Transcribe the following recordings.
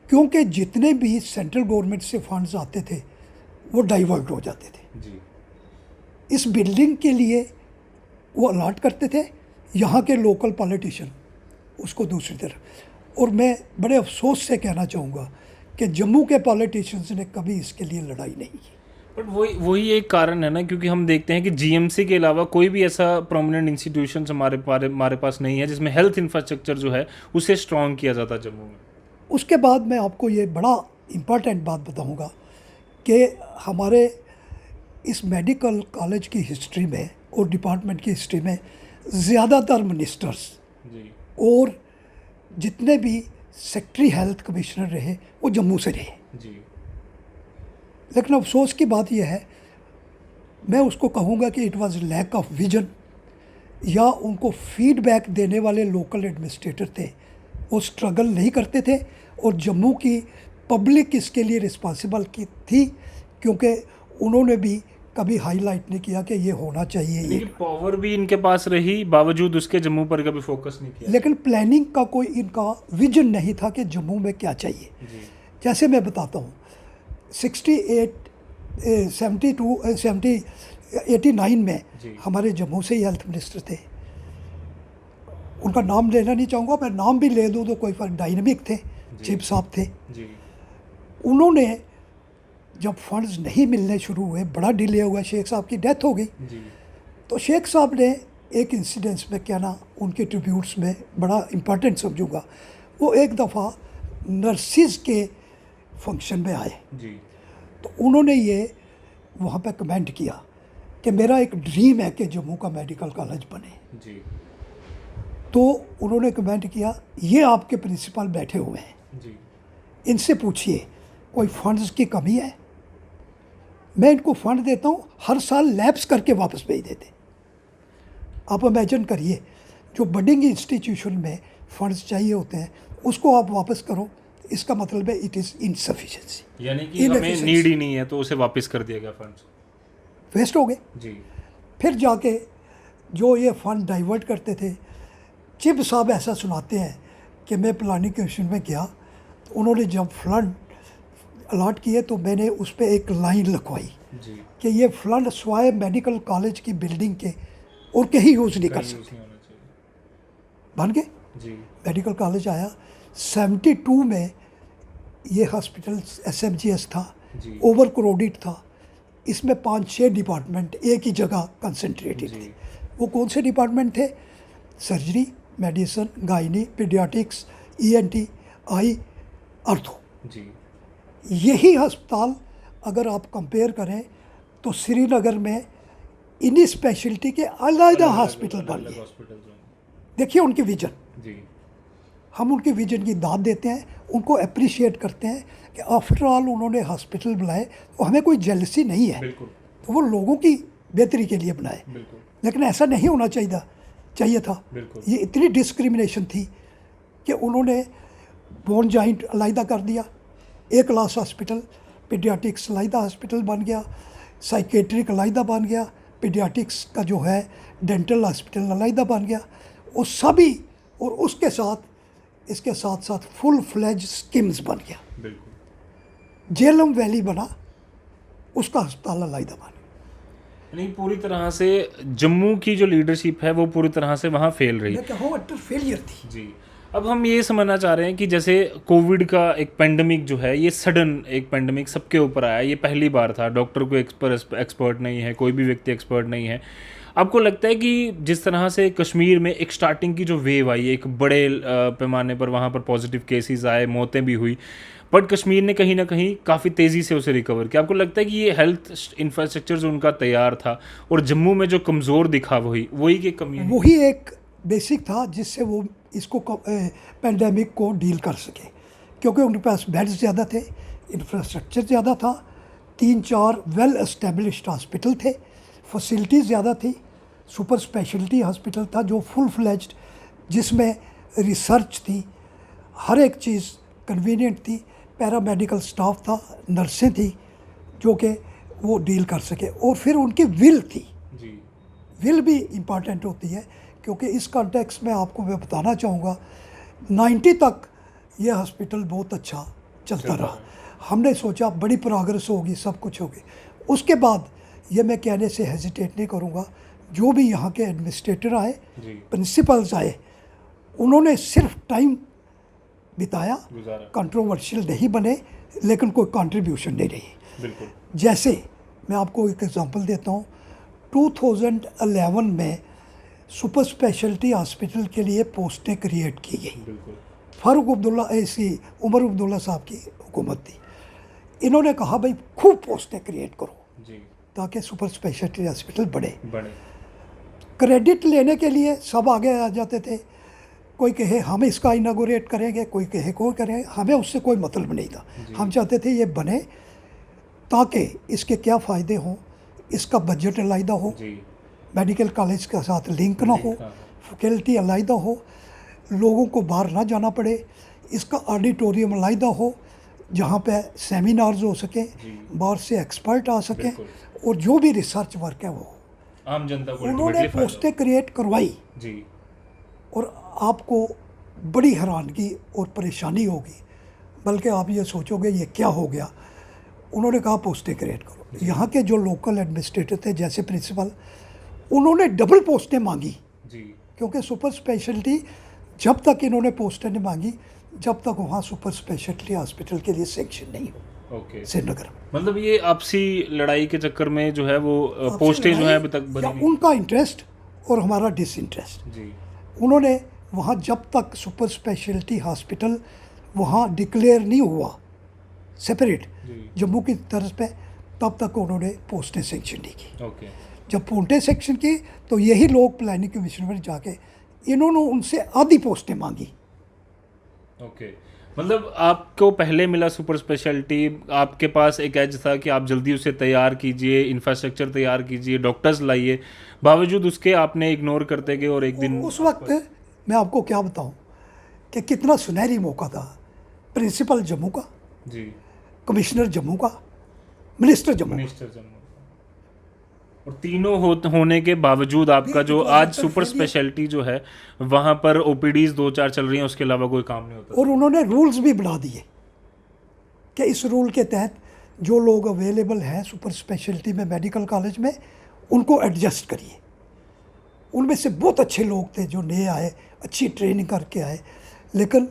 क्योंकि जितने भी सेंट्रल गवर्नमेंट से फंड्स आते थे वो डाइवर्ट हो जाते थे। जी। इस बिल्डिंग के लिए वो अलॉट करते थे, यहाँ के लोकल पॉलिटिशियन उसको दूसरी तरफ। और मैं बड़े अफसोस से कहना चाहूँगा कि जम्मू के पॉलिटिशियंस ने कभी इसके लिए लड़ाई नहीं की। बट वही एक कारण है ना, क्योंकि हम देखते हैं कि जीएमसी के अलावा कोई भी ऐसा प्रोमिनेंट इंस्टीट्यूशन हमारे पास नहीं है जिसमें हेल्थ इंफ्रास्ट्रक्चर जो है उसे स्ट्रॉन्ग किया जाता जम्मू में। उसके बाद मैं आपको ये बड़ा इम्पॉर्टेंट बात बताऊंगा कि हमारे इस मेडिकल कॉलेज की हिस्ट्री में और डिपार्टमेंट की हिस्ट्री में ज़्यादातर मिनिस्टर्स जी। और जितने भी सेक्रेटरी हेल्थ कमिश्नर रहे वो जम्मू से रहे। जी। लेकिन अफसोस की बात यह है, मैं उसको कहूँगा कि it was lack of vision, या उनको फीडबैक देने वाले लोकल एडमिनिस्ट्रेटर थे वो स्ट्रगल नहीं करते थे, और जम्मू की पब्लिक इसके लिए रिस्पॉन्सिबल की थी क्योंकि उन्होंने भी कभी हाईलाइट नहीं किया कि ये होना चाहिए ये। पावर भी इनके पास रही, बावजूद उसके जम्मू पर कभी फोकस नहीं किया। लेकिन प्लानिंग का कोई इनका विजन नहीं था कि जम्मू में क्या चाहिए। जी। जैसे मैं बताता हूँ, 89 में जी। हमारे जम्मू से ही हेल्थ मिनिस्टर थे, उनका नाम लेना नहीं चाहूँगा, मैं नाम भी ले दूँ तो कोई फर्क, डायनेमिक थे, चिप साहब थे। जी। उन्होंने जब फंड्स नहीं मिलने शुरू हुए, बड़ा डिले हुआ, शेख साहब की डेथ हो गई, जी। तो शेख साहब ने एक इंसिडेंस में कहना उनके ट्रिब्यूट्स में बड़ा इम्पोर्टेंट समझूंगा, वो एक दफ़ा नर्सिस के फंक्शन में आए, जी। तो उन्होंने ये वहाँ पे कमेंट किया कि मेरा एक ड्रीम है कि जम्मू का मेडिकल कॉलेज बने। जी। तो उन्होंने कमेंट किया, ये आपके प्रिंसिपल बैठे हुए हैं, जी। इनसे पूछिए कोई फंड्स की कमी है, मैं इनको फंड देता हूँ, हर साल लैप्स करके वापस भेज देते। आप इमेजिन करिए, जो बडिंग इंस्टीट्यूशन में फंड्स चाहिए होते हैं उसको आप वापस करो, इसका मतलब है इट इज़ इनसफिशिएंसी, यानी कि हमें नीड ही नहीं है तो उसे वापस कर दिया गया, फंड्स वेस्ट हो गए। जी। फिर जाके जो ये फंड डाइवर्ट करते थे, चिब साहब ऐसा सुनाते हैं कि मैं प्लानिंग कमीशन में गया, तो उन्होंने जब फंड अलॉट किए तो मैंने उस पर एक लाइन लिखवाई जी। कि ये फंड स्वाय मेडिकल कॉलेज की बिल्डिंग के और कहीं यूज़ नहीं कर सकते। बन गए, जी। मेडिकल कॉलेज आया। 72 में ये हॉस्पिटल SMGS था, ओवर क्राउडेड था, इसमें 5-6 डिपार्टमेंट एक ही जगह कंसंट्रेटेड थे। वो कौन से डिपार्टमेंट थे? Surgery, medicine, gynae, paediatrics, ENT, आई, आर्थो। जी। यही अस्पताल अगर आप कंपेयर करें तो श्रीनगर में इन्हीं स्पेशलिटी के अलग हॉस्पिटल बन गए। देखिए उनकी विजन, जी। हम उनके विजन की दाद देते हैं, उनको अप्रिशिएट करते हैं कि आफ्टर ऑल उन्होंने हॉस्पिटल बनाए, तो हमें कोई जेलसी नहीं है, तो वो लोगों की बेहतरी के लिए बनाए। लेकिन ऐसा नहीं होना चाहिए था। ये इतनी डिस्क्रिमिनेशन थी कि उन्होंने बोन जॉइंट अलहदा कर दिया, ए क्लास हॉस्पिटल, पीडियाट्रिक्स अलहदा हॉस्पिटल बन गया, साइकेट्रिक अलहदा बन गया, पीडियाट्रिक्स का जो है डेंटल हॉस्पिटल अलहदा बन गया, वो सभी, और उसके साथ इसके साथ साथ फुल फ्लेज स्किम्स बन गया। जेलम वैली बना, उसका अस्पताल अलहदा बना। नहीं, पूरी तरह से जम्मू की जो लीडरशिप है वो पूरी तरह से वहाँ फेल रही। मैं कहूँ अटर फेलियर थी। जी। अब हम ये समझना चाह रहे हैं कि जैसे कोविड का एक पेंडेमिक जो है, ये सडन एक पेंडेमिक सबके ऊपर आया, ये पहली बार था, डॉक्टर को एक्सपर्ट नहीं है, कोई भी व्यक्ति एक्सपर्ट नहीं है। आपको लगता है कि जिस तरह से कश्मीर में एक स्टार्टिंग की जो वेव आई, एक बड़े पैमाने पर वहाँ पर पॉजिटिव केसेस आए, मौतें भी हुई, बट कश्मीर ने कहीं ना कहीं काफ़ी तेज़ी से उसे रिकवर किया, आपको लगता है कि ये हेल्थ इंफ्रास्ट्रक्चर जो उनका तैयार था और जम्मू में जो कमज़ोर दिखा वही की कमी, वही एक बेसिक था जिससे वो इसको पेंडेमिक को डील कर सके, क्योंकि उनके पास बेड्स ज़्यादा थे, इंफ्रास्ट्रक्चर ज़्यादा था, 3-4 वेल एस्टेब्लिश्ड हॉस्पिटल थे, फैसिलिटीज़ ज़्यादा थी, सुपर स्पेशलिटी हॉस्पिटल था जो फुल फ्लेज्ड, जिसमें रिसर्च थी, हर एक चीज़ कन्वीनियंट थी, पैरामेडिकल स्टाफ था, नर्सें थी जो कि वो डील कर सके, और फिर उनकी विल थी। विल भी इम्पॉर्टेंट होती है, क्योंकि इस कॉन्टेक्स्ट में आपको मैं बताना चाहूँगा, 90 तक ये हॉस्पिटल बहुत अच्छा चलता रहा। हमने सोचा बड़ी प्रोग्रेस होगी, सब कुछ होगी। उसके बाद ये मैं कहने से हेजिटेट नहीं करूँगा, जो भी यहाँ के एडमिनिस्ट्रेटर आए, प्रिंसिपल्स आए, उन्होंने सिर्फ टाइम बिताया, कंट्रोवर्शियल नहीं बने, लेकिन कोई कंट्रीब्यूशन नहीं रही। जैसे मैं आपको एक एग्जांपल देता हूँ, 2011 में सुपर स्पेशलिटी हॉस्पिटल के लिए पोस्टें क्रिएट की गई। फारूक अब्दुल्ला ऐसी उमर अब्दुल्ला साहब की हुकूमत थी। इन्होंने कहा भाई खूब पोस्टें क्रिएट करो ताकि सुपर स्पेशलिटी हॉस्पिटल बढ़े। क्रेडिट लेने के लिए सब आगे आ जाते थे, कोई कहे हम इसका इनागोरेट करेंगे, कोई कहे कोई करेंगे, हमें उससे कोई मतलब नहीं था। हम चाहते थे ये बने ताकि इसके क्या फ़ायदे हों, इसका बजट अलहदा हो, मेडिकल कॉलेज के साथ लिंक ना हो, फैकल्टी अलहदा हो, लोगों को बाहर ना जाना पड़े, इसका ऑडिटोरियम अलहदा हो जहाँ पे सेमिनार्स हो सके, बाहर से एक्सपर्ट आ सकें, और जो भी रिसर्च वर्क है वो आम जनता को उन्होंने पोस्टें क्रिएट करवाई। और आपको बड़ी हैरानगी और परेशानी होगी, बल्कि आप ये सोचोगे ये क्या हो गया। उन्होंने कहा पोस्टें क्रिएट करो। यहाँ के जो लोकल एडमिनिस्ट्रेटर थे जैसे प्रिंसिपल, उन्होंने डबल पोस्टें मांगी क्योंकि सुपर स्पेशलिटी जब तक इन्होंने पोस्टें नहीं मांगी जब तक वहाँ सुपर स्पेशलिटी हॉस्पिटल के लिए सेक्शन नहीं हो श्रीनगर। मतलब ये आपसी लड़ाई के चक्कर में जो है वो पोस्टें जो है अभी तक बनी, उनका इंटरेस्ट और हमारा डिसइंटरेस्ट। उन्होंने वहाँ जब तक सुपर स्पेशलिटी हॉस्पिटल वहाँ डिक्लेयर नहीं हुआ सेपरेट जम्मू की तरफ पे, तब तक उन्होंने पोस्टें सेक्शन नहीं की। जब पोस्टें सेक्शन की तो यही लोग प्लानिंग कमीशन में जाके इन्होंने उनसे आधी पोस्टें मांगी। मतलब आपको पहले मिला सुपर स्पेशलिटी, आपके पास एक एज था कि आप जल्दी उसे तैयार कीजिए, इंफ्रास्ट्रक्चर तैयार कीजिए, डॉक्टर्स लाइए, बावजूद उसके आपने इग्नोर करते गए और एक दिन उस वक्त मैं आपको क्या बताऊं कि कितना सुनहरी मौका था। प्रिंसिपल जम्मू का, कमिश्नर जम्मू का, मिनिस्टर जम्मू, और तीनों होने के बावजूद आपका जो आज सुपर स्पेशलिटी जो है वहाँ पर ओपीडीज 2-4 चल रही हैं, उसके अलावा कोई काम नहीं होता। और उन्होंने रूल्स भी बना दिए कि इस रूल के तहत जो लोग अवेलेबल हैं सुपर स्पेशलिटी में मेडिकल कॉलेज में उनको एडजस्ट करिए। उनमें से बहुत अच्छे लोग थे जो नए आए, अच्छी ट्रेनिंग करके आए, लेकिन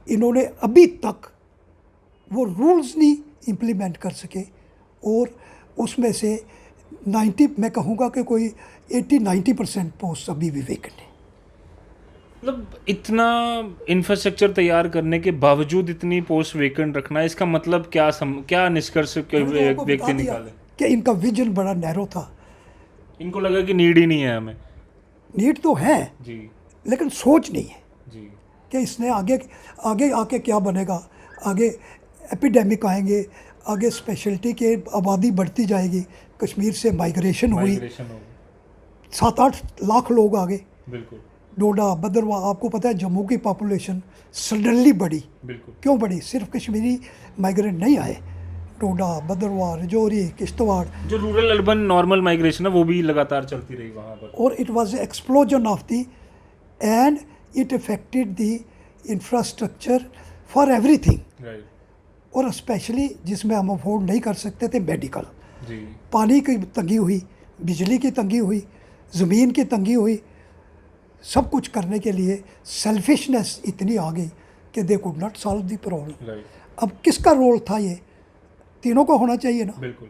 इन्होंने अभी तक वो रूल्स नहीं इम्प्लीमेंट कर सके। और उसमें से 90 मैं कहूँगा कि कोई 80-90% पोस्ट अभी भी वेकेंट है। मतलब इतना इंफ्रास्ट्रक्चर तैयार करने के बावजूद इतनी पोस्ट वेकेंट रखना, इसका मतलब क्या निष्कर्ष व्यक्ति निकाले कि इनका विजन बड़ा नैरो था। इनको लगा कि नीड ही नहीं है हमें। नीड तो है जी, लेकिन सोच नहीं है जी कि इसने आगे आके क्या बनेगा। आगे एपिडेमिक आएंगे, आगे स्पेशलिटी के आबादी बढ़ती जाएगी। कश्मीर से माइग्रेशन हुई, 7-8 लाख लोग आ गए। बिल्कुल। डोडा, भद्रवाह, आपको पता है जम्मू की पॉपुलेशन सडनली बढ़ी। बिल्कुल। क्यों बढ़ी? सिर्फ कश्मीरी माइग्रेंट नहीं आए, डोडा, भद्रवाह, रजौरी, किश्तवाड़, जो रूरल अर्बन नॉर्मल माइग्रेशन है वो भी लगातार चलती रही वहाँ पर। और it was explosion of the and it affected the infrastructure for everything. Right. और स्पेशली जिसमें हम अफोर्ड नहीं कर सकते थे मेडिकल। जी। पानी की तंगी हुई, बिजली की तंगी हुई, ज़मीन की तंगी हुई। सब कुछ करने के लिए सेल्फिशनेस इतनी आ गई कि they could not solve the problem. अब किसका रोल था? ये तीनों का होना चाहिए ना। बिल्कुल।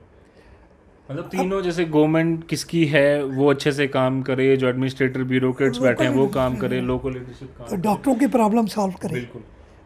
मतलब तीनों, जैसे गवर्नमेंट किसकी है वो अच्छे से काम करे, जो एडमिनिस्ट्रेटर ब्यूरोक्रेट्स बैठे हैं वो काम करे, लोकल लीडरशिप काम, डॉक्टरों की प्रॉब्लम सॉल्व करे। बिल्कुल।